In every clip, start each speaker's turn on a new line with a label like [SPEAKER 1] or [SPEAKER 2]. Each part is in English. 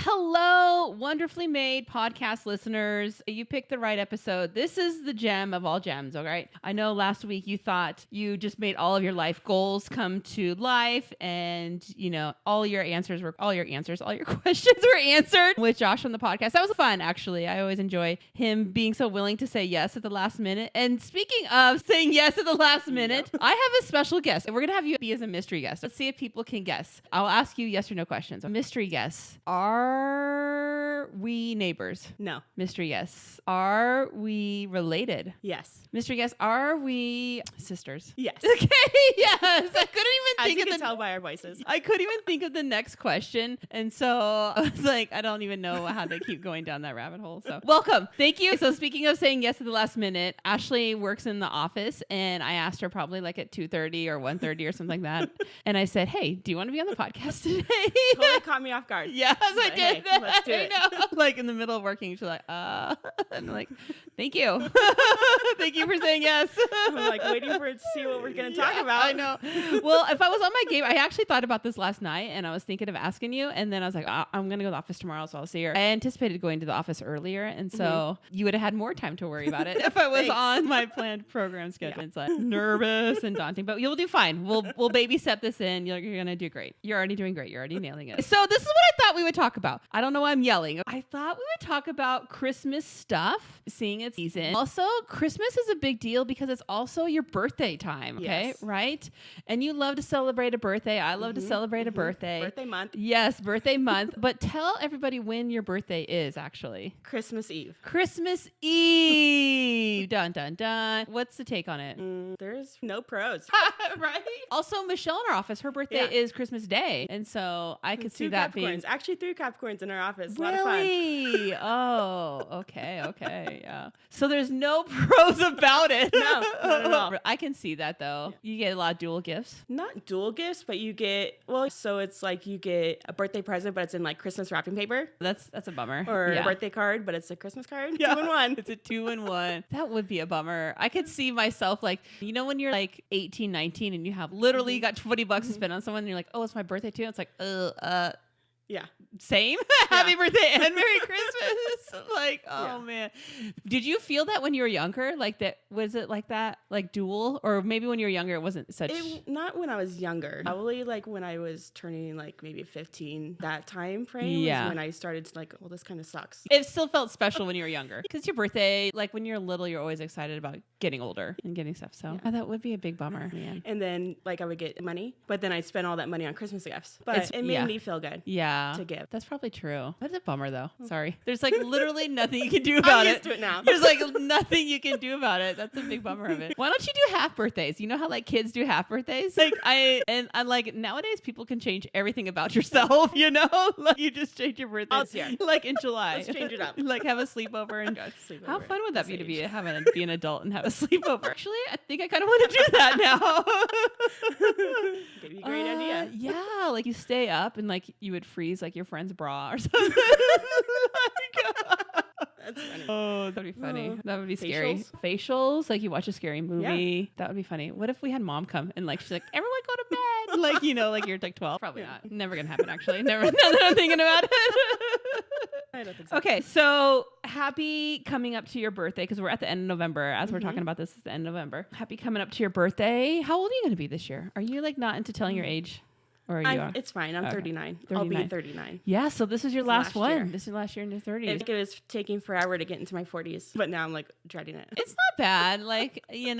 [SPEAKER 1] Hello, wonderfully made podcast listeners. You picked the right episode. This is the gem of all gems, all right? I know last week you thought you just made all of your life goals come to life and, all your questions were answered with Josh on the podcast. That was fun, actually. I always enjoy him being so willing to say yes at the last minute. And speaking of saying yes at the last minute, I have a special guest. And we're going to have you be as a mystery guest. Let's see if people can guess. I'll ask you yes or no questions. A mystery guess. Are we neighbors?
[SPEAKER 2] No.
[SPEAKER 1] Mystery guess. Are we related?
[SPEAKER 2] Yes.
[SPEAKER 1] Mystery guess. Are we sisters?
[SPEAKER 2] Yes.
[SPEAKER 1] Okay, yes. I couldn't even
[SPEAKER 2] As
[SPEAKER 1] think
[SPEAKER 2] you
[SPEAKER 1] of
[SPEAKER 2] can tell by our voices.
[SPEAKER 1] I couldn't even think of the next question. And so I was like, I don't even know how to keep going down that rabbit hole. So welcome. Thank you. So speaking of saying yes at the last minute, Ashley works in the office and I asked her probably like at 2:30 or 1:30 or something like that. And I said, hey, do you want to be on the podcast today?
[SPEAKER 2] Totally caught me off guard.
[SPEAKER 1] Yes, I did.
[SPEAKER 2] Hey, let's do it.
[SPEAKER 1] I know. Like in the middle of working, she's like, and I'm like, thank you. Thank you for saying yes.
[SPEAKER 2] I'm like waiting for it to see what we're going to talk about.
[SPEAKER 1] I know. Well, if I was on my game, I actually thought about this last night and I was thinking of asking you. And then I was like, I'm going to go to the office tomorrow, so I'll see her. I anticipated going to the office earlier. And so you would have had more time to worry about it if I was on my planned program schedule. Yeah. It's like nervous and daunting, but you'll do fine. We'll baby step this in. You're going to do great. You're already doing great. You're already nailing it. So this is what I thought we would talk about. I don't know why I'm yelling. I thought we would talk about Christmas stuff, seeing its season. Also, Christmas is a big deal because it's also your birthday time, okay?
[SPEAKER 2] Yes.
[SPEAKER 1] Right? And you love to celebrate a birthday. I love to celebrate a birthday.
[SPEAKER 2] Birthday month.
[SPEAKER 1] Yes, birthday month. But tell everybody when your birthday is, actually.
[SPEAKER 2] Christmas Eve.
[SPEAKER 1] Christmas Eve. Dun, dun, dun. What's the take on it?
[SPEAKER 2] There's no pros.
[SPEAKER 1] Right? Also, Michelle in our office, her birthday is Christmas Day. And so I could see that being...
[SPEAKER 2] Actually, 3 Capricorns in our office.
[SPEAKER 1] Really?
[SPEAKER 2] A lot of fun.
[SPEAKER 1] Oh, okay, yeah. So there's no pros about it.
[SPEAKER 2] No, not at all.
[SPEAKER 1] I can see that though. You get a lot of dual gifts.
[SPEAKER 2] Not dual gifts, but you get, so it's like you get a birthday present, but it's in like Christmas wrapping paper.
[SPEAKER 1] That's a bummer.
[SPEAKER 2] Or a birthday card, but it's a Christmas card.
[SPEAKER 1] Yeah.
[SPEAKER 2] 2 in 1.
[SPEAKER 1] It's a 2-in-1. That would be a bummer. I could see myself like, when you're like 18, 19 and you have literally got $20 to spend on someone and you're like, oh, it's my birthday too. It's like,
[SPEAKER 2] yeah.
[SPEAKER 1] Same. Happy birthday and Merry Christmas. Like, oh man. Did you feel that when you were younger? Like that, was it like that? Like dual? Or maybe when you were younger, it wasn't such.
[SPEAKER 2] Not when I was younger. Probably like when I was turning like maybe 15, that time frame is when I started to like, well, this kind of sucks.
[SPEAKER 1] It still felt special when you were younger. Because your birthday, like when you're little, you're always excited about getting older and getting stuff. So that would be a big bummer. Man.
[SPEAKER 2] And then like I would get money, but then I'd spend all that money on Christmas gifts. But it made me feel good.
[SPEAKER 1] Yeah.
[SPEAKER 2] To give.
[SPEAKER 1] That's probably true. That's a bummer though. Sorry. There's like literally nothing you can do about
[SPEAKER 2] I'm used to it now.
[SPEAKER 1] There's like nothing you can do about it. That's a big bummer of it. Why don't you do half birthdays? You know how like kids do half birthdays? Like I'm like nowadays people can change everything about yourself, Like you just change your birthday. Like in July.
[SPEAKER 2] Let's change it up.
[SPEAKER 1] Like have a sleepover and how fun would that be to be an adult and have a sleepover? Actually, I think I kind of want to do that now.
[SPEAKER 2] Give you a great idea.
[SPEAKER 1] Yeah, like you stay up and like you would freeze like your friend's bra or something.
[SPEAKER 2] That's funny.
[SPEAKER 1] Oh, that'd be funny. That would be scary. Facials, like you watch a scary movie.
[SPEAKER 2] Yeah.
[SPEAKER 1] That would be funny. What if we had mom come and like she's like, everyone go to bed. Like, like you're like 12. Probably not. Never gonna happen actually. Never. Now that I'm thinking about it.
[SPEAKER 2] I don't think so.
[SPEAKER 1] Okay, so happy coming up to your birthday because we're at the end of November. As we're talking about this, it's the end of November. Happy coming up to your birthday. How old are you going to be this year? Are you like not into telling your age? Or you are?
[SPEAKER 2] It's fine. I'm 39.
[SPEAKER 1] 39.
[SPEAKER 2] I'll be 39.
[SPEAKER 1] Yeah, so this is your last one.
[SPEAKER 2] Year.
[SPEAKER 1] This is last year in your 30s.
[SPEAKER 2] I think it was taking forever to get into my 40s, but now I'm like dreading it.
[SPEAKER 1] It's not bad. Like, you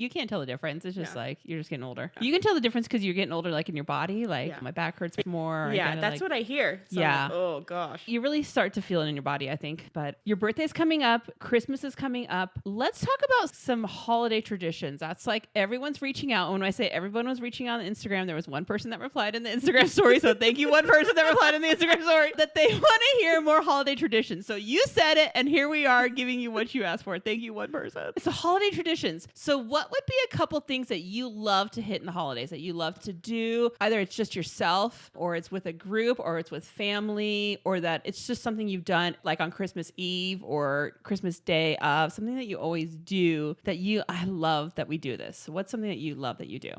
[SPEAKER 1] can't tell the difference. It's just like, you're just getting older. You can tell the difference because you're getting older, like in your body. Like my back hurts more.
[SPEAKER 2] Yeah, that's what I hear. So
[SPEAKER 1] yeah.
[SPEAKER 2] Like, oh gosh.
[SPEAKER 1] You really start to feel it in your body, I think. But your birthday's coming up. Christmas is coming up. Let's talk about some holiday traditions. That's like everyone's reaching out. When I say everyone was reaching out on Instagram, there was one person that replied in the Instagram story. So thank you, one person that replied in the Instagram story, that they want to hear more holiday traditions. So you said it, and here we are giving you what you asked for. Thank you, one person. So holiday traditions. So what would be a couple things that you love to hit in the holidays, that you love to do? Either it's just yourself, or it's with a group, or it's with family, or that it's just something you've done like on Christmas Eve or Christmas Day of, something that you always do that I love that we do this. So what's something that you love that you do?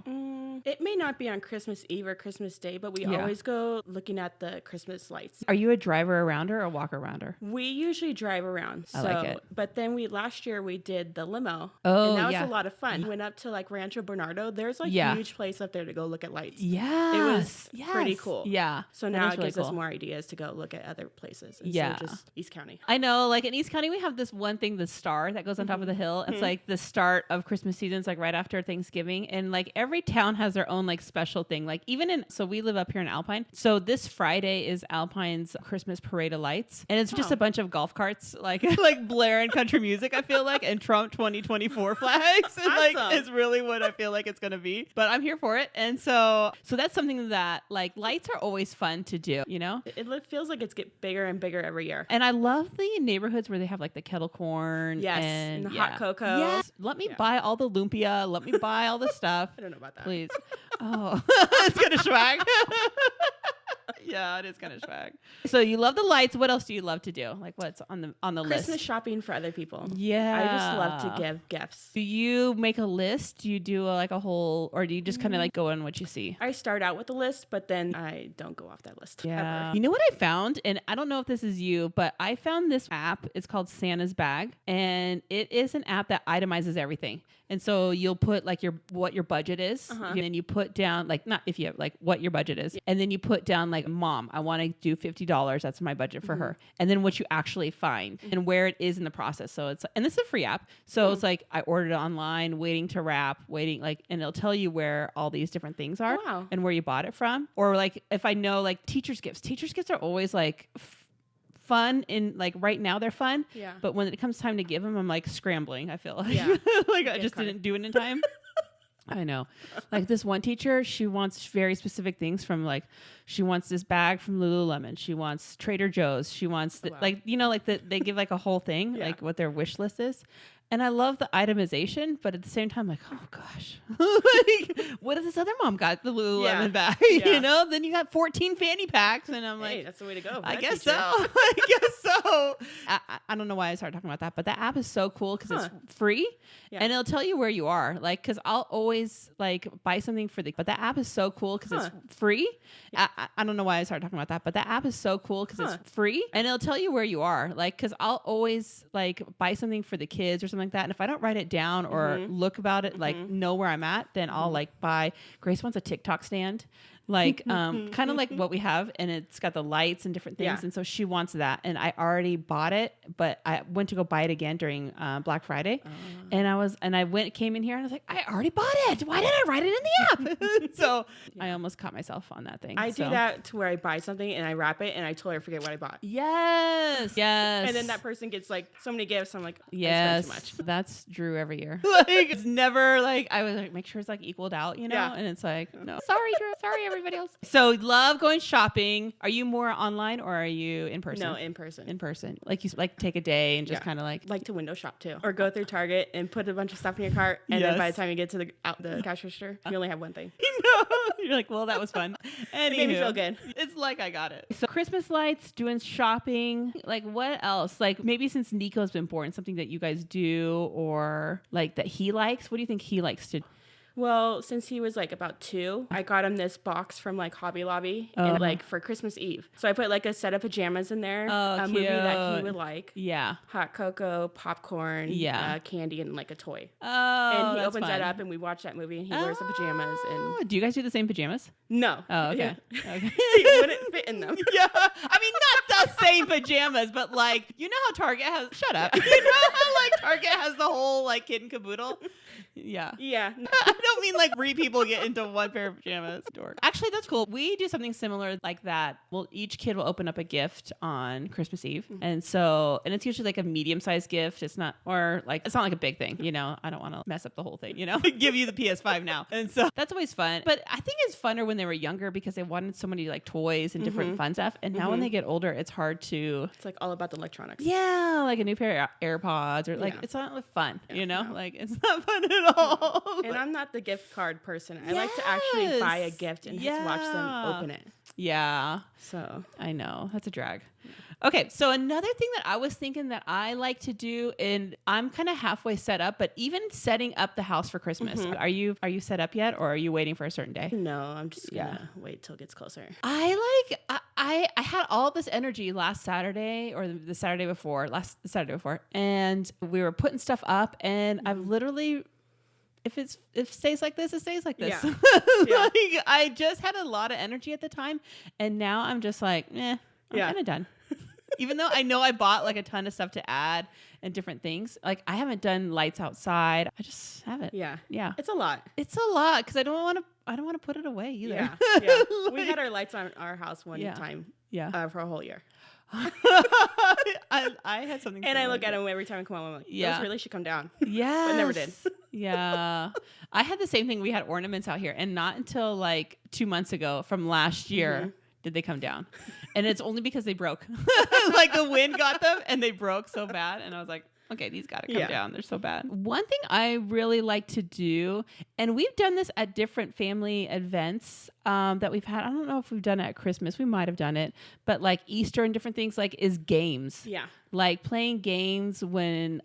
[SPEAKER 2] It may not be on Christmas Eve or Christmas Day, but we always go looking at the Christmas lights.
[SPEAKER 1] Are you a driver arounder or a walker arounder?
[SPEAKER 2] We usually drive around.
[SPEAKER 1] I like it.
[SPEAKER 2] But then last year we did the limo.
[SPEAKER 1] Oh,
[SPEAKER 2] and that was a lot of fun. We went up to like Rancho Bernardo. There's like huge place up there to go look at lights.
[SPEAKER 1] Yeah.
[SPEAKER 2] It was pretty cool.
[SPEAKER 1] Yeah.
[SPEAKER 2] So now it gives us more ideas to go look at other places. Instead of just East County.
[SPEAKER 1] I know, like in East County, we have this one thing, the star that goes on top of the hill. It's like the start of Christmas season. It's like right after Thanksgiving. And like every town has their own like special thing. Like so we live up here in Alpine. So this Friday is Alpine's Christmas Parade of Lights. And it's just a bunch of golf carts, like blaring country music, I feel like, and Trump 2024 flags. And like it's really what I feel like it's going to be. But I'm here for it. And so that's something that like lights are always fun to do, you know?
[SPEAKER 2] It feels like it's get bigger and bigger every year.
[SPEAKER 1] And I love the neighborhoods where they have like the kettle corn.
[SPEAKER 2] And the hot cocoa.
[SPEAKER 1] Yes. Let me buy all the lumpia. Let me buy all the stuff.
[SPEAKER 2] I don't know about that.
[SPEAKER 1] Please. Oh, it's kind of swag. Yeah, it is kind of swag. So you love the lights. What else do you love to do? Like what's on the list?
[SPEAKER 2] Christmas shopping for other people.
[SPEAKER 1] Yeah.
[SPEAKER 2] I just love to give gifts.
[SPEAKER 1] Do you make a list? Do you do a whole, or do you just kind of like go on what you see?
[SPEAKER 2] I start out with a list, but then I don't go off that list.
[SPEAKER 1] Yeah.
[SPEAKER 2] Ever.
[SPEAKER 1] You know what I found? And I don't know if this is you, but I found this app. It's called Santa's Bag. And it is an app that itemizes everything. And so you'll put like what your budget is. And then you put down like, not if you have like what your budget is. And then you put down like, mom, I want to do $50. That's my budget for her. And then what you actually find and where it is in the process. So and this is a free app. So it's like I ordered it online, waiting to wrap, and it'll tell you where all these different things are and where you bought it from. Or like if I know like teachers' gifts are always like fun in like right now they're fun. Yeah. But when it comes time to give them, I'm like scrambling. I feel like like I just didn't do it in time. I know. Like this one teacher, she wants very specific things from like, she wants this bag from Lululemon. She wants Trader Joe's. She wants they give like a whole thing, like what their wish list is. And I love the itemization, but at the same time, like, oh gosh, like, what if this other mom got the Lululemon bag? You know, then you got 14 fanny packs, and I'm like,
[SPEAKER 2] that's the way to go.
[SPEAKER 1] I guess so. I guess so. I don't know why I started talking about that, but that app is so cool because it's free, and it'll tell you where you are. Like, because I'll always like buy something but that app is so cool because it's free. I don't know why I started talking about that, but that app is so cool because it's free, and it'll tell you where you are. Like, because I'll always like buy something for the kids or something like that, and if I don't write it down or look about it, like know where I'm at, then I'll like buy. Grace wants a TikTok stand, like kind of like what we have, and it's got the lights and different things, and so she wants that, and I already bought it, but I went to go buy it again during Black Friday, and I came in here and I was like, I already bought it. Why did I write it in the app? So I almost caught myself on that thing.
[SPEAKER 2] I do that to where I buy something and I wrap it and I totally forget what I bought.
[SPEAKER 1] Yes.
[SPEAKER 2] And then that person gets like so many gifts. I'm like, I spent too much.
[SPEAKER 1] That's Drew every year. Like it's never like I was like make sure it's like equaled out, you know? And it's like, no. Sorry, Drew. Sorry, everybody else. So love going shopping. Are you more online or are you in person?
[SPEAKER 2] No, in person.
[SPEAKER 1] In person. Like you like take a day and just kind of like
[SPEAKER 2] to window shop too. Or go through Target and put a bunch of stuff in your cart, and then by the time you get to the cash register, you only have one thing.
[SPEAKER 1] You're like, well, that was fun.
[SPEAKER 2] It made me feel good.
[SPEAKER 1] It's like I got it. So Christmas lights, doing shopping, like what else? Like maybe since Nico's been born, something that you guys do or like that he likes. What do you think he likes to?
[SPEAKER 2] Well, since he was like about 2, I got him this box from like Hobby Lobby and like for Christmas Eve. So I put like a set of pajamas in there, a movie that he would like. Yeah. Hot cocoa, popcorn, candy, and like a toy.
[SPEAKER 1] Oh,
[SPEAKER 2] and he opens that up and we watch that movie and he wears the pajamas. And
[SPEAKER 1] do you guys do the same pajamas?
[SPEAKER 2] No.
[SPEAKER 1] Oh, okay.
[SPEAKER 2] Okay. He wouldn't fit in them.
[SPEAKER 1] Yeah. I mean, not the same pajamas, but like, you know how Target has, shut up. You know how like Target has the whole like kid and caboodle? Yeah.
[SPEAKER 2] Yeah.
[SPEAKER 1] I don't mean like 3 people get into one pair of pajamas. Dork. Actually, that's cool. We do something similar like that. Well, each kid will open up a gift on Christmas Eve. And it's usually like a medium-sized gift. It's not like a big thing, you know. I don't want to mess up the whole thing, you know. Give you the PS5 now. And so that's always fun. But I think it's funner when they were younger because they wanted so many like toys and different fun stuff. And now when they get older, it's hard to.
[SPEAKER 2] It's like all about the electronics.
[SPEAKER 1] Yeah, like a new pair of AirPods or like it's not fun, you know. Like it's not fun at all.
[SPEAKER 2] And I'm not the gift card person. I like to actually buy a gift and just watch them open it.
[SPEAKER 1] Yeah.
[SPEAKER 2] So
[SPEAKER 1] I know. That's a drag. Okay, so another thing that I was thinking that I like to do, and I'm kind of halfway set up, but even setting up the house for Christmas. Are you set up yet, or are you waiting for a certain day?
[SPEAKER 2] No, I'm just gonna wait till it gets closer.
[SPEAKER 1] I had all this energy last Saturday or the Saturday before, and we were putting stuff up, and I've literally, if it stays like this, it stays like this.
[SPEAKER 2] Yeah.
[SPEAKER 1] Like, I just had a lot of energy at the time, and now I'm just like, I'm kind of done. Even though I know I bought like a ton of stuff to add and different things, like I haven't done lights outside. I just haven't.
[SPEAKER 2] Yeah.
[SPEAKER 1] Yeah.
[SPEAKER 2] It's a lot.
[SPEAKER 1] It's a lot because I don't want to put it away either.
[SPEAKER 2] Yeah. Like, we had our lights on our house one time. Yeah. For a whole year.
[SPEAKER 1] I had something.
[SPEAKER 2] And I look at them every time I come home. I'm like, those really should come down.
[SPEAKER 1] Yeah.
[SPEAKER 2] But never did.
[SPEAKER 1] Yeah. I had the same thing. We had ornaments out here, and not until like 2 months ago from last year did they come down. And it's only because they broke. Like the wind got them and they broke so bad. And I was like, okay, these got to come down. They're so bad. One thing I really like to do, and we've done this at different family events that we've had. I don't know if we've done it at Christmas. We might have done it. But like Easter and different things, like, is games. Yeah. Like playing games when,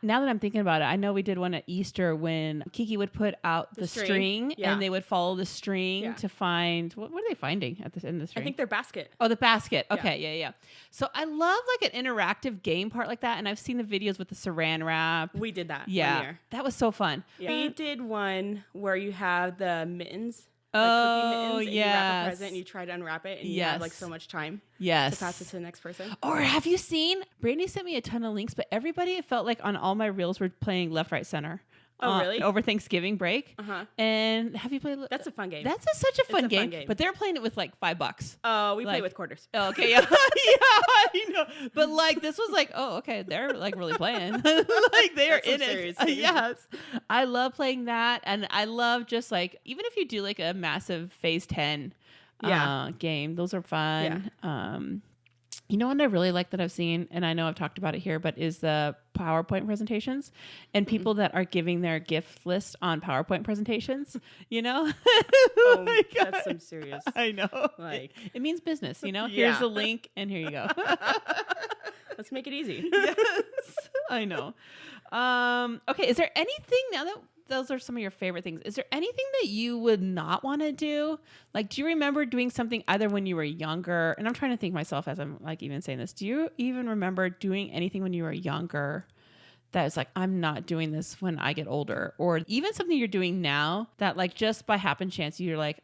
[SPEAKER 1] now that I'm thinking about it, I know we did one at Easter when Kiki would put out the string and they would follow the string to find, what are they finding at the end of the string?
[SPEAKER 2] I think their basket.
[SPEAKER 1] Oh, the basket. Okay, yeah. So I love like an interactive game part like that. And I've seen the videos with the saran wrap.
[SPEAKER 2] We did that one year.
[SPEAKER 1] That was so fun.
[SPEAKER 2] Yeah. We did one where you have the mittens. Like cookie mittens, and you wrap a present and you try to unwrap it and you have like so much time to pass it to the next person.
[SPEAKER 1] Or have you seen, Brandy sent me a ton of links, but everybody, it felt like on all my reels were playing left, right, center.
[SPEAKER 2] Oh, really?
[SPEAKER 1] Over Thanksgiving break. And have you played?
[SPEAKER 2] That's a fun game.
[SPEAKER 1] That's such a fun game. But they're playing it with like $5.
[SPEAKER 2] Oh, we play with quarters.
[SPEAKER 1] Oh, okay, yeah. I know. But like this was like, oh, okay, they're like really playing. Like they are in it. Yes. I love playing that, and I love just like, even if you do like a massive phase 10 game, those are fun. Yeah. You know what I really like that I've seen, and I know I've talked about it here, but is the PowerPoint presentations and people that are giving their gift list on PowerPoint presentations, you know?
[SPEAKER 2] Oh, that's some serious.
[SPEAKER 1] I know.
[SPEAKER 2] Like
[SPEAKER 1] it means business, you know? Here's the link and here you go.
[SPEAKER 2] Let's make it easy.
[SPEAKER 1] Yes. I know. Okay, is there anything, now that those are some of your favorite things, is there anything that you would not want to do? Like, do you remember doing something either when you were younger? And I'm trying to think myself as I'm like even saying this. Do you even remember doing anything when you were younger that is like, I'm not doing this when I get older? Or even something you're doing now that like just by happen chance you're like,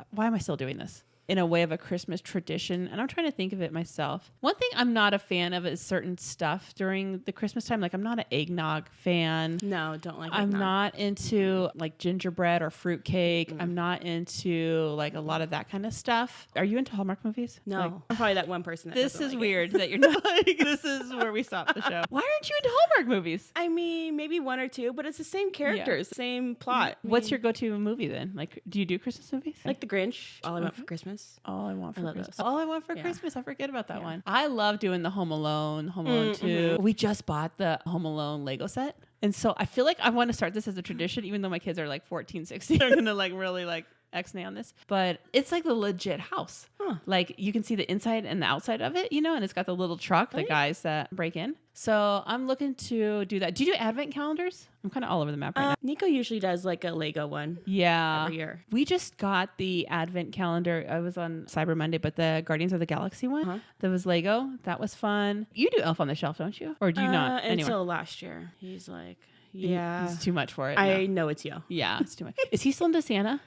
[SPEAKER 1] why am I still doing this? In a way of a Christmas tradition. And I'm trying to think of it myself. One thing I'm not a fan of is certain stuff during the Christmas time. Like I'm not an eggnog fan.
[SPEAKER 2] No, don't like
[SPEAKER 1] eggnog. I'm not into like gingerbread or fruitcake. I'm not into like a lot of that kind of stuff. Are you into Hallmark movies?
[SPEAKER 2] No.
[SPEAKER 1] Like,
[SPEAKER 2] I'm probably that one person that
[SPEAKER 1] this is
[SPEAKER 2] like
[SPEAKER 1] weird that you're not like, this is where we stop the show. Why aren't you into Hallmark movies?
[SPEAKER 2] I mean, maybe one or two, but it's the same characters, same plot.
[SPEAKER 1] What's your go-to movie then? Like, do you do Christmas movies?
[SPEAKER 2] Like The Grinch, All I Want for Christmas.
[SPEAKER 1] All I Want for Christmas. All I Want for Christmas. I forget about that one. I love doing the Home Alone 2. We just bought the Home Alone Lego set. And so I feel like I want to start this as a tradition, even though my kids are like 14, 16. They're going to like really like X-nay on this. But it's like the legit house. Like you can see the inside and the outside of it, you know, and it's got the little truck, the guys that break in. So I'm looking to do that. Do you do advent calendars? I'm kind of all over the map right now.
[SPEAKER 2] Nico usually does like a Lego one.
[SPEAKER 1] Yeah.
[SPEAKER 2] Every year.
[SPEAKER 1] We just got the advent calendar. I was on Cyber Monday, but the Guardians of the Galaxy one that was Lego. That was fun. You do Elf on the Shelf, don't you? Or do you not?
[SPEAKER 2] Until last year. He's like, yeah.
[SPEAKER 1] It's too much for it.
[SPEAKER 2] I know it's you.
[SPEAKER 1] Yeah, it's too much. Is he still into Santa?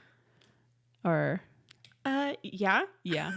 [SPEAKER 1] Or...
[SPEAKER 2] yeah.
[SPEAKER 1] Yeah.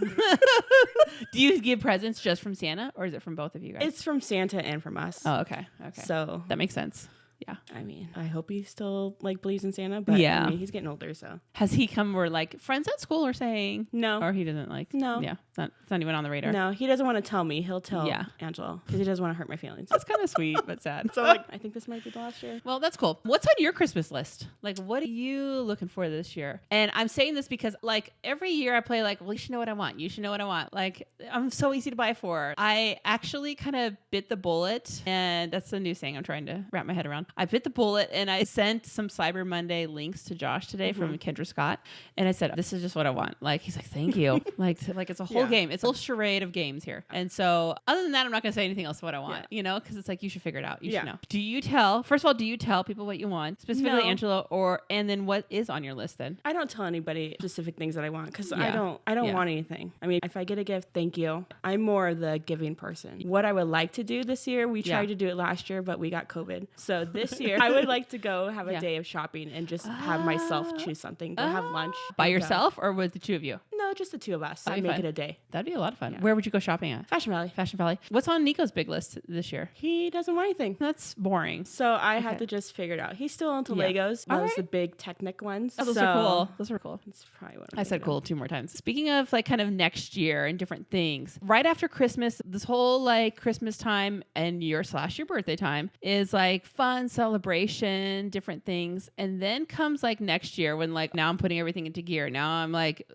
[SPEAKER 1] Do you give presents just from Santa, or is it from both of you guys?
[SPEAKER 2] It's from Santa and from us.
[SPEAKER 1] Oh, okay.
[SPEAKER 2] So
[SPEAKER 1] that makes sense. Yeah.
[SPEAKER 2] I mean, I hope he still like believes in Santa, but I mean, he's getting older, so.
[SPEAKER 1] Has he come where like friends at school are saying
[SPEAKER 2] no,
[SPEAKER 1] or he doesn't like?
[SPEAKER 2] No.
[SPEAKER 1] Yeah. It's not even on the radar.
[SPEAKER 2] No, he doesn't want to tell me. He'll tell Angela because he doesn't want to hurt my feelings.
[SPEAKER 1] That's kind of sweet, but sad.
[SPEAKER 2] So like, I think this might be the last year.
[SPEAKER 1] Well, that's cool. What's on your Christmas list? Like, what are you looking for this year? And I'm saying this because like every year I play like, well, you should know what I want. You should know what I want. Like, I'm so easy to buy for. I actually kind of bit the bullet, and that's the new saying I'm trying to wrap my head around. down. I bit the bullet and I sent some Cyber Monday links to Josh today from Kendra Scott. And I said, this is just what I want. Like, he's like, thank you. like it's a whole game. It's a whole charade of games here. And so other than that, I'm not going to say anything else what I want, you know, because it's like, you should figure it out. You should know. First of all, do you tell people what you want, specifically Angela, and then what is on your list then?
[SPEAKER 2] I don't tell anybody specific things that I want because I don't want anything. I mean, if I get a gift, thank you. I'm more the giving person. What I would like to do this year, we tried to do it last year, but we got COVID. So this year, I would like to go have a day of shopping and just have myself choose something. Go have lunch.
[SPEAKER 1] By yourself or with the two of you?
[SPEAKER 2] No, just the two of us. I'd make it a day.
[SPEAKER 1] That'd be a lot of fun. Yeah. Where would you go shopping at?
[SPEAKER 2] Fashion Valley.
[SPEAKER 1] Fashion Valley. What's on Nico's big list this year?
[SPEAKER 2] He doesn't want anything.
[SPEAKER 1] That's boring.
[SPEAKER 2] So I had to just figure it out. He's still into Legos. Those the big Technic ones.
[SPEAKER 1] Oh, those are cool. Those are cool.
[SPEAKER 2] That's probably what
[SPEAKER 1] I said cool 2 more times. Speaking of like kind of next year and different things, right after Christmas, this whole like Christmas time and your birthday time is like fun celebration, different things. And then comes like next year when like now I'm putting everything into gear. Now I'm like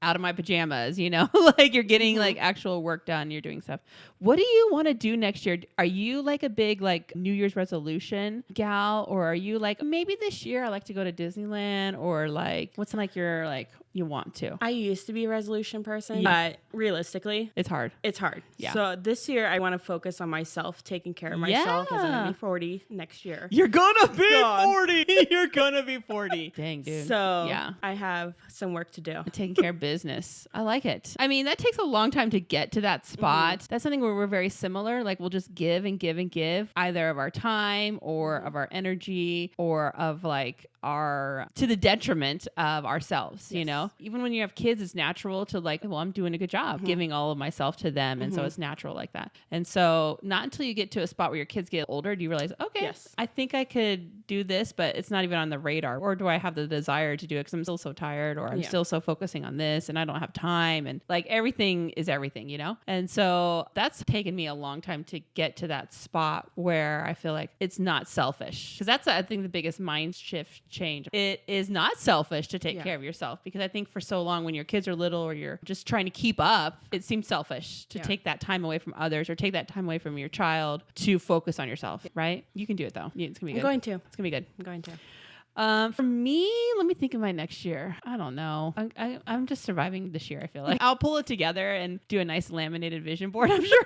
[SPEAKER 1] out of my pajamas, you know, like you're getting like actual work done. You're doing stuff. What do you want to do next year? Are you like a big like New Year's resolution gal, or are you like maybe this year I like to go to Disneyland, or like what's like your like you want to?
[SPEAKER 2] I used to be a resolution person, but realistically,
[SPEAKER 1] it's hard.
[SPEAKER 2] It's hard.
[SPEAKER 1] Yeah.
[SPEAKER 2] So this year I want to focus on myself, taking care of myself because I'm gonna be 40 next year.
[SPEAKER 1] You're gonna be 40. You're gonna be 40. Dang, dude.
[SPEAKER 2] So I have some work to do.
[SPEAKER 1] Taking care of business. I like it. I mean, that takes a long time to get to that spot. That's something where we're very similar. Like we'll just give and give and give, either of our time or of our energy or of like our to the detriment of ourselves. You know, even when you have kids, it's natural to like, well, I'm doing a good job giving all of myself to them, and so it's natural like that. And so not until you get to a spot where your kids get older do you realize, okay, I think I could do this, but it's not even on the radar, or do I have the desire to do it because I'm still so tired, or I'm still so focusing on this and I don't have time, and like everything is everything, you know? And so that's taken me a long time to get to that spot where I feel like it's not selfish, because that's I think the biggest mind shift change. It is not selfish to take care of yourself, because I think for so long when your kids are little or you're just trying to keep up, it seems selfish to take that time away from others or take that time away from your child to focus on yourself, right? You can do it though. It's gonna be good.
[SPEAKER 2] I'm going to.
[SPEAKER 1] It's gonna be good.
[SPEAKER 2] I'm going to.
[SPEAKER 1] For me, let me think of my next year. I don't know. I'm just surviving this year, I feel like. I'll pull it together and do a nice laminated vision board, I'm sure.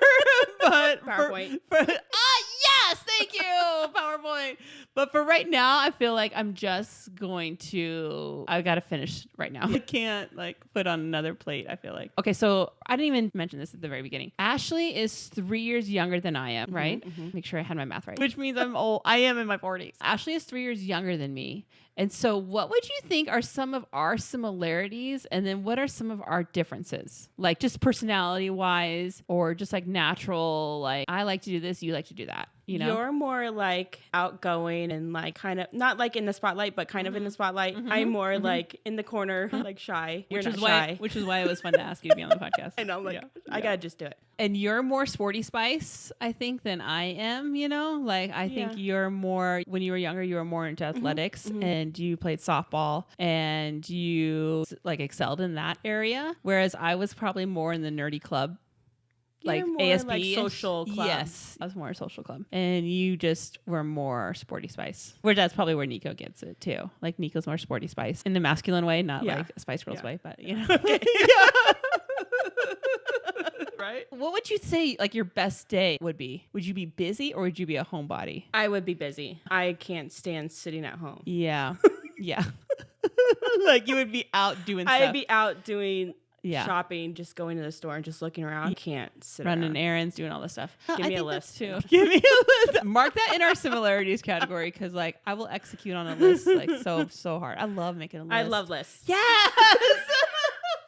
[SPEAKER 1] But
[SPEAKER 2] PowerPoint.
[SPEAKER 1] Yes, thank you, PowerPoint. But for right now, I feel like I'm just going to, I got to finish right now. I can't like put on another plate, I feel like. Okay, so I didn't even mention this at the very beginning. Ashley is 3 years younger than I am, right? Make sure I had my math right. Which means I'm old. I am in my 40s. Ashley is 3 years younger than me. And so what would you think are some of our similarities, and then what are some of our differences? Like just personality wise, or just like natural, like I like to do this, you like to do that. You know?
[SPEAKER 2] You're more like outgoing and like kind of not like in the spotlight, but kind of in the spotlight. I'm more like in the corner, like shy. You're not shy.
[SPEAKER 1] Which is why it was fun to ask you to be on the podcast.
[SPEAKER 2] I know, like I gotta just do it.
[SPEAKER 1] And you're more sporty spice, I think, than I am. You know, like I think you're more. When you were younger, you were more into athletics, and you played softball, and you like excelled in that area. Whereas I was probably more in the nerdy club. Like ASB,
[SPEAKER 2] like social club.
[SPEAKER 1] Yes, I was more a social club, and you just were more sporty spice. Where that's probably where Nico gets it too. Like Nico's more sporty spice in the masculine way, not like a Spice Girls way, but you know. Right? What would you say like your best day would be? Would you be busy or would you be a homebody?
[SPEAKER 2] I would be busy. I can't stand sitting at home.
[SPEAKER 1] Yeah, yeah. Like you would be out doing stuff.
[SPEAKER 2] I'd be out doing. Shopping, just going to the store and just looking around. You can't sit
[SPEAKER 1] running errands, doing all this stuff.
[SPEAKER 2] Give me a list
[SPEAKER 1] too. Give me a list. Mark that in our similarities category, because like I will execute on a list like so hard. I love making a list.
[SPEAKER 2] I love lists.
[SPEAKER 1] Yes.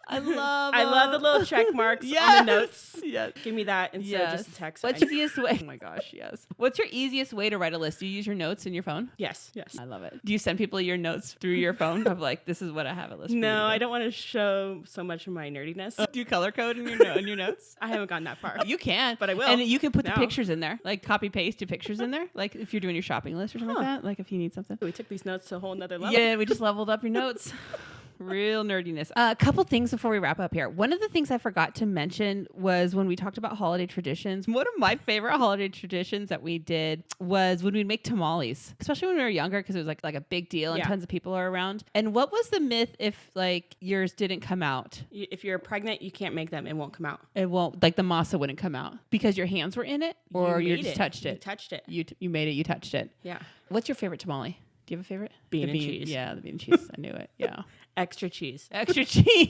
[SPEAKER 1] I love
[SPEAKER 2] the little check marks on the notes.
[SPEAKER 1] Yes.
[SPEAKER 2] Give me that instead of just a text.
[SPEAKER 1] What's your easiest way? Oh my gosh, yes. What's your easiest way to write a list? Do you use your notes in your phone?
[SPEAKER 2] Yes.
[SPEAKER 1] I love it. Do you send people your notes through your phone of like, this is what I have a list for?
[SPEAKER 2] No, I don't want to show so much of my nerdiness.
[SPEAKER 1] Do you color code in your notes?
[SPEAKER 2] I haven't gone that far.
[SPEAKER 1] You can.
[SPEAKER 2] But I will.
[SPEAKER 1] And you can put the pictures in there. Like copy paste your pictures in there. Like if you're doing your shopping list or something like that. Like if you need something.
[SPEAKER 2] We took these notes to a whole nother level.
[SPEAKER 1] Yeah, we just leveled up your notes. Real nerdiness. A couple things before we wrap up here. One of the things I forgot to mention was when we talked about holiday traditions. One of my favorite holiday traditions that we did was when we'd make tamales, especially when we were younger, because it was like a big deal and tons of people are around. And what was the myth if like yours didn't come out?
[SPEAKER 2] If you're pregnant, you can't make them. It won't come out.
[SPEAKER 1] It won't, like the masa wouldn't come out because your hands were in it, or you just touched it.
[SPEAKER 2] You touched it.
[SPEAKER 1] You made it. You touched it.
[SPEAKER 2] Yeah.
[SPEAKER 1] What's your favorite tamale? Do you have a favorite?
[SPEAKER 2] Bean and cheese.
[SPEAKER 1] Yeah, the bean and cheese. I knew it. Yeah.
[SPEAKER 2] Extra cheese.
[SPEAKER 1] Extra cheese.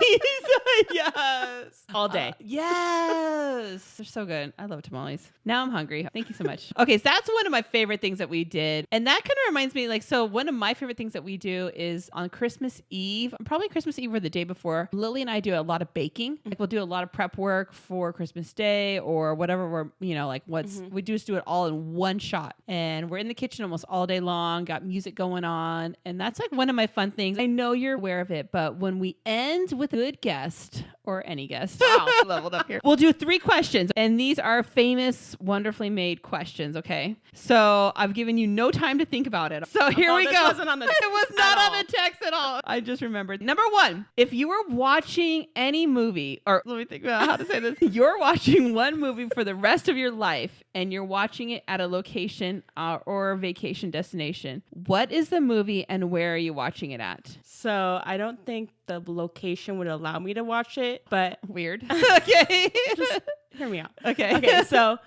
[SPEAKER 1] Yes.
[SPEAKER 2] All day.
[SPEAKER 1] Yes. They're so good. I love tamales. Now I'm hungry. Thank you so much. Okay, so that's one of my favorite things that we did. And that kind of reminds me, like, so one of my favorite things that we do is on Christmas Eve, probably Christmas Eve or the day before, Lily and I do a lot of baking. Like we'll do a lot of prep work for Christmas Day or whatever we're, we just do it all in one shot. And we're in the kitchen almost all day long, got music going on. And that's like one of my fun things. I know you're aware of it, but when we end with a good guest or any guest, wow, leveled up here, we'll do 3 questions. And these are famous, wonderfully made questions. Okay. So I've given you no time to think about it. So here we go.
[SPEAKER 2] Wasn't on the
[SPEAKER 1] it was not on the text at all. I just remembered. Number 1, if you were watching any movie, or let me think about how to say this. You're watching one movie for the rest of your life and you're watching it at a location or vacation destination. What is the movie and where are you watching it at?
[SPEAKER 2] So I don't think the location would allow me to watch it, but
[SPEAKER 1] weird. Okay.
[SPEAKER 2] Just hear me out.
[SPEAKER 1] Okay.
[SPEAKER 2] Okay. So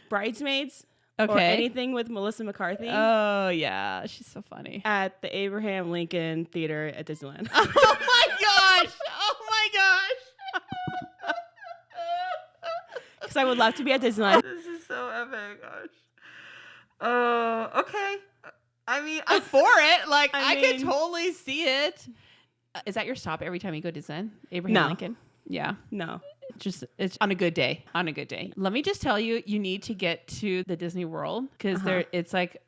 [SPEAKER 2] Bridesmaids.
[SPEAKER 1] Okay.
[SPEAKER 2] Or anything with Melissa McCarthy.
[SPEAKER 1] Oh, yeah. She's so funny.
[SPEAKER 2] At the Abraham Lincoln Theater at Disneyland.
[SPEAKER 1] Oh, my gosh. Oh, my gosh.
[SPEAKER 2] Because I would love to be at Disneyland.
[SPEAKER 1] This is so epic. Gosh. Oh, okay. I mean, I'm for it. Like, I could totally see it. Is that your stop every time you go to Disneyland? Abraham Lincoln? Yeah.
[SPEAKER 2] No.
[SPEAKER 1] It's on a good day. On a good day. Let me just tell you, you need to get to the Disney World because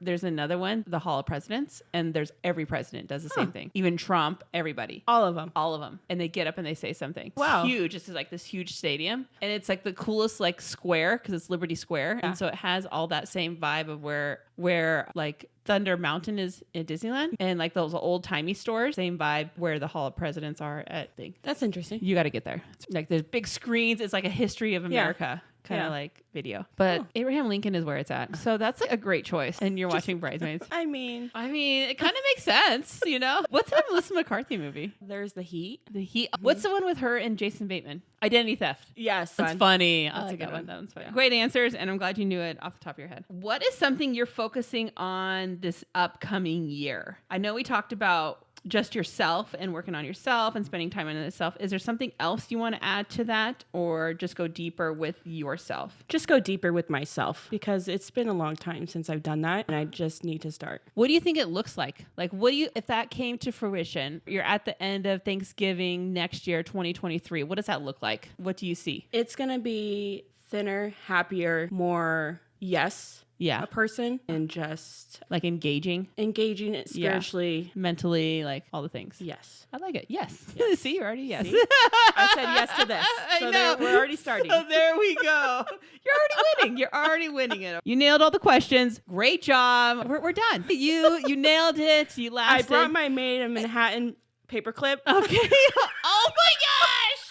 [SPEAKER 1] there's another one, the Hall of Presidents, and there's every president does the same thing. Even Trump, everybody.
[SPEAKER 2] All of them. And
[SPEAKER 1] they get up and they say something.
[SPEAKER 2] Wow.
[SPEAKER 1] It's huge. It's like this huge stadium. And it's like the coolest like square because it's Liberty Square. Yeah. And so it has all that same vibe of where like Thunder Mountain is in Disneyland and like those old timey stores, same vibe where the Hall of Presidents are at.
[SPEAKER 2] That's interesting.
[SPEAKER 1] You got to get there. It's like there's big screens. It's like a history of America kind of like video. But Abraham Lincoln is where it's at. So that's like a great choice. And you're watching Bridesmaids.
[SPEAKER 2] I mean,
[SPEAKER 1] it kind of makes sense, you know? What's that Melissa McCarthy movie?
[SPEAKER 2] There's The Heat.
[SPEAKER 1] The Heat. What's the one with her and Jason Bateman? Identity Theft.
[SPEAKER 2] Yes.
[SPEAKER 1] That's funny. That's
[SPEAKER 2] like
[SPEAKER 1] a good one.
[SPEAKER 2] That one's funny.
[SPEAKER 1] Great answers. And I'm glad you knew it off the top of your head. What is something you're focusing on this upcoming year? I know we talked about just yourself and working on yourself and spending time on yourself. Is there something else you want to add to that or just go deeper with yourself?
[SPEAKER 2] Just go deeper with myself because it's been a long time since I've done that and I just need to start.
[SPEAKER 1] What do you think it looks like? Like, if that came to fruition, you're at the end of Thanksgiving next year, 2023, what does that look like? What do you see?
[SPEAKER 2] It's going to be thinner, happier, more a person and just
[SPEAKER 1] like engaging
[SPEAKER 2] it spiritually,
[SPEAKER 1] mentally, like all the things.
[SPEAKER 2] Yes.
[SPEAKER 1] I like it. Yes. See, you're already yes.
[SPEAKER 2] See? I said yes to this. So we're already starting.
[SPEAKER 1] So there we go. You're already winning. You're already winning it. You nailed all the questions. Great job. We're done. You nailed it. You lasted.
[SPEAKER 2] I brought my Made in Manhattan paperclip.
[SPEAKER 1] Okay. Oh my gosh.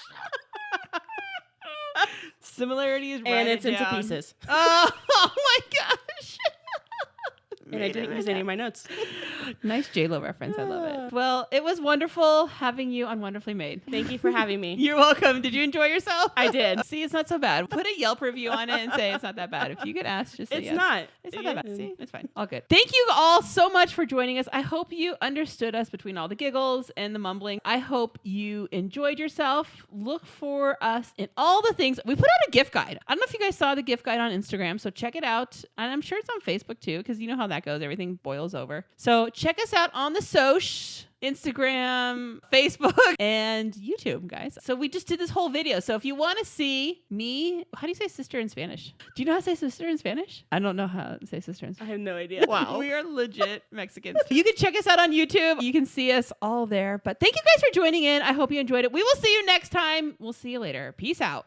[SPEAKER 1] Similarities,
[SPEAKER 2] and it's into pieces.
[SPEAKER 1] Oh my gosh.
[SPEAKER 2] And I didn't use any of my notes.
[SPEAKER 1] Nice J-Lo reference. I love it. Well, it was wonderful having you on Wonderfully Made.
[SPEAKER 2] Thank you for having me.
[SPEAKER 1] You're welcome. Did you enjoy yourself?
[SPEAKER 2] I did.
[SPEAKER 1] See, it's not so bad. Put a Yelp review on it and say it's not that bad. If you get asked, just say
[SPEAKER 2] it's
[SPEAKER 1] yes. It's not that bad. See, it's fine. All good. Thank you all so much for joining us. I hope you understood us between all the giggles and the mumbling. I hope you enjoyed yourself. Look for us in all the things. We put out a gift guide. I don't know if you guys saw the gift guide on Instagram, so check it out. And I'm sure it's on Facebook too, because you know how that goes. Everything boils over. So check us out on the Instagram, Facebook, and YouTube, guys. So we just did this whole video. So if you want to see me, how do you say sister in Spanish? Do you know how to say sister in Spanish? I don't know how to say sister in Spanish.
[SPEAKER 2] I have no idea.
[SPEAKER 1] Wow. We are legit Mexicans. You can check us out on YouTube. You can see us all there. But thank you guys for joining in. I hope you enjoyed it. We will see you next time. We'll see you later. Peace out.